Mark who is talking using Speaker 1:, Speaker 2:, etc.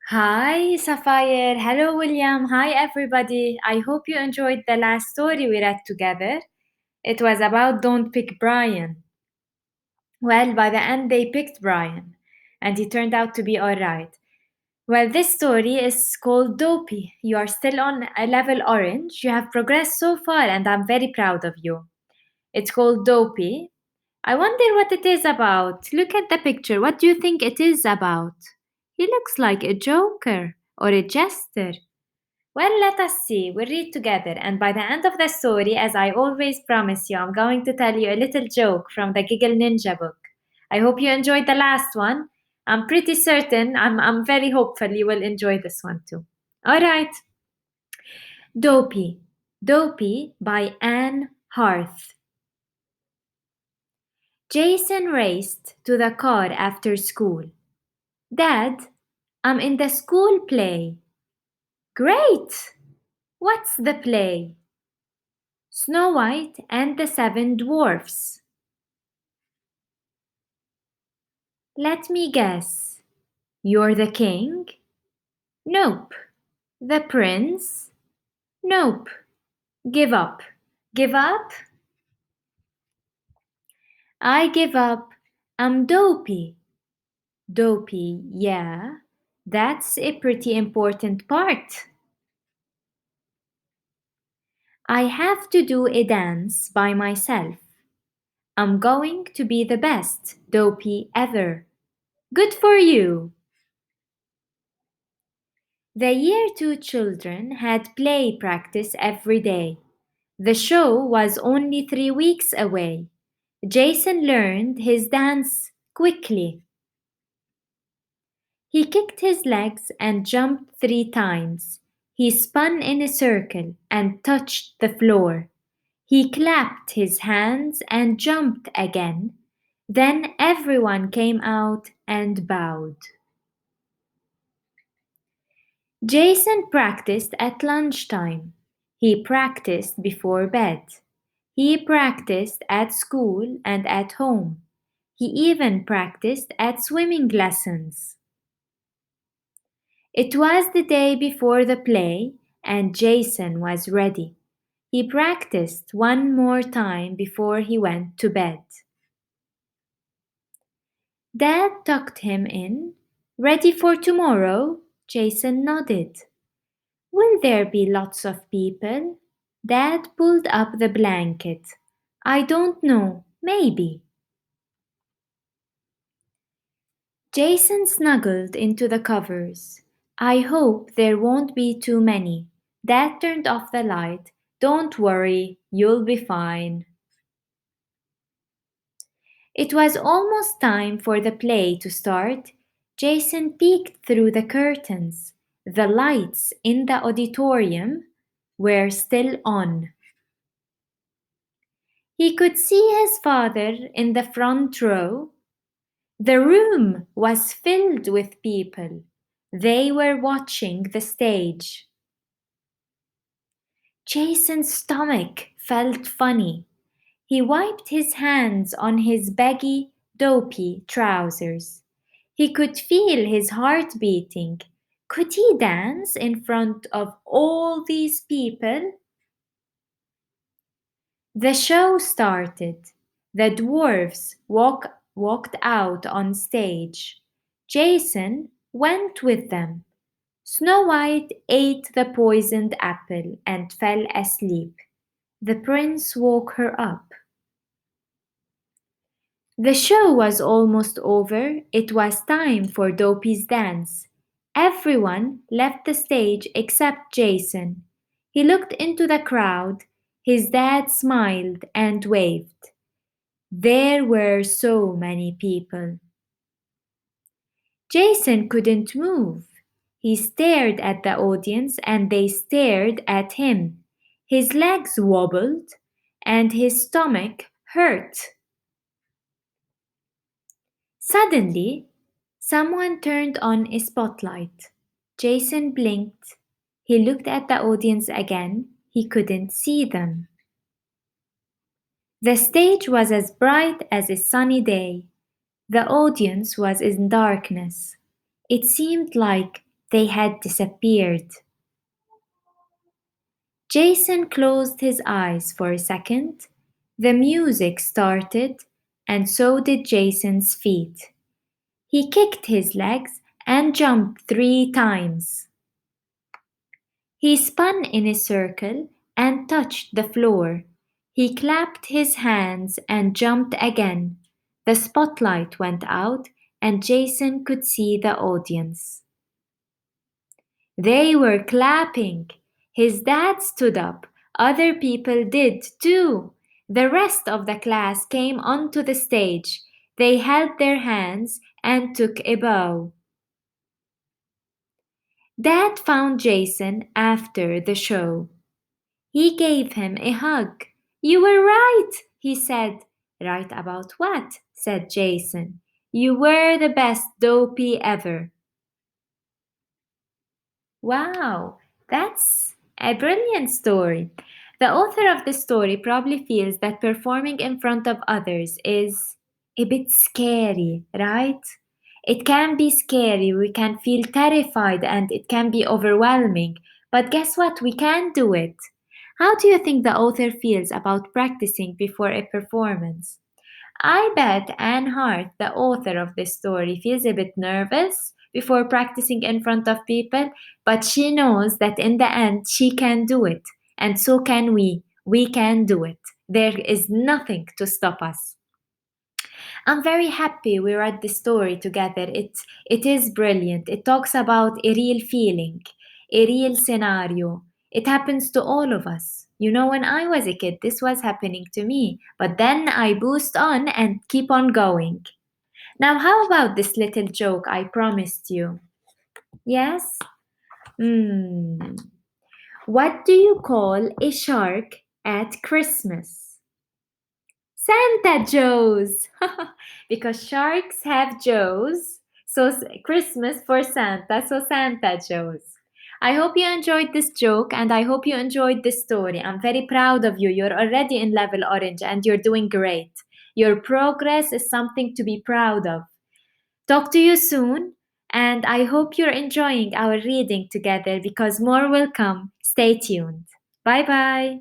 Speaker 1: Hi, Sapphire. Hello, William. Hi, everybody. I hope you enjoyed the last story we read together. It was about Don't Pick Brian. Well, by the end, they picked Brian, and he turned out to be alright. Well, this story is called Dopey. You are still on a level orange. You have progressed so far, and I'm very proud of you. It's called Dopey. I wonder what it is about. Look at the picture. What do you think it is about? He looks like a joker or a jester. Well, let us see. We'll read together, and by the end of the story, as I always promise you, I'm going to tell you a little joke from the Giggle Ninja book. I hope you enjoyed the last one. I'm pretty certain, I'm very hopeful you will enjoy this one too. All right. Dopey. Dopey by Anne Harth. Jason raced to the car after school. Dad, I'm in the school play. Great! What's the play? Snow White and the Seven Dwarfs. Let me guess. You're the king? Nope. The prince? Nope. Give up. Give up? I give up. I'm dopey. Dopey, yeah. That's a pretty important part. I have to do a dance by myself. I'm going to be the best dopey ever. Good for you! The year two children had play practice every day. The show was only 3 weeks away. Jason learned his dance quickly. He kicked his legs and jumped 3 times. He spun in a circle and touched the floor. He clapped his hands and jumped again. Then everyone came out and bowed. Jason practiced at lunchtime. He practiced before bed. He practiced at school and at home. He even practiced at swimming lessons. It was the day before the play, and Jason was ready. He practiced one more time before he went to bed. Dad tucked him in. Ready for tomorrow? Jason nodded. Will there be lots of people? Dad pulled up the blanket. I don't know, maybe. Jason snuggled into the covers. I hope there won't be too many. Dad turned off the light. Don't worry, you'll be fine. It was almost time for the play to start. Jason peeked through the curtains. The lights in the auditorium were still on. He could see his father in the front row. The room was filled with people. They were watching the stage. Jason's stomach felt funny. He wiped his hands on his baggy, dopey trousers. He could feel his heart beating. Could he dance in front of all these people? The show started. The dwarfs walked out on stage. Jason went with them. Snow White ate the poisoned apple and fell asleep. The prince woke her up. The show was almost over. It was time for Dopey's dance. Everyone left the stage except Jason. He looked into the crowd. His dad smiled and waved. There were so many people. Jason couldn't move. He stared at the audience and they stared at him. His legs wobbled and his stomach hurt. Suddenly, someone turned on a spotlight. Jason blinked. He looked at the audience again. He couldn't see them. The stage was as bright as a sunny day. The audience was in darkness. It seemed like They had disappeared. Jason closed his eyes for a second. The music started, and so did Jason's feet. He kicked his legs and jumped 3 times. He spun in a circle and touched the floor. He clapped his hands and jumped again. The spotlight went out, and Jason could see the audience. They were clapping. His dad stood up. Other people did too. The rest of the class came onto the stage. They held their hands and took a bow. Dad found Jason after the show. He gave him a hug. You were right, he said. Right about what? Said Jason. You were the best dopey ever. Wow, that's a brilliant story. The author of the story probably feels that performing in front of others is a bit scary, right? It can be scary, we can feel terrified, and it can be overwhelming. But guess what? We can do it. How do you think the author feels about practicing before a performance? I bet Anne Hart, the author of this story, feels a bit nervous before practicing in front of people, but she knows that in the end she can do it, and so can we. We can do it. There is nothing to stop us. I'm very happy we read the story together. It is brilliant. It talks about a real feeling, a real scenario. It happens to all of us. You know, when I was a kid, this was happening to me, but then I boost on and keep on going. Now, how about this little joke I promised you? Yes? Hmm. What do you call a shark at Christmas? Santa Joes! Because sharks have Joes, so Christmas for Santa, so Santa Joes. I hope you enjoyed this joke and I hope you enjoyed this story. I'm very proud of you. You're already in level orange and you're doing great. Your progress is something to be proud of. Talk to you soon, and I hope you're enjoying our reading together because more will come. Stay tuned. Bye bye.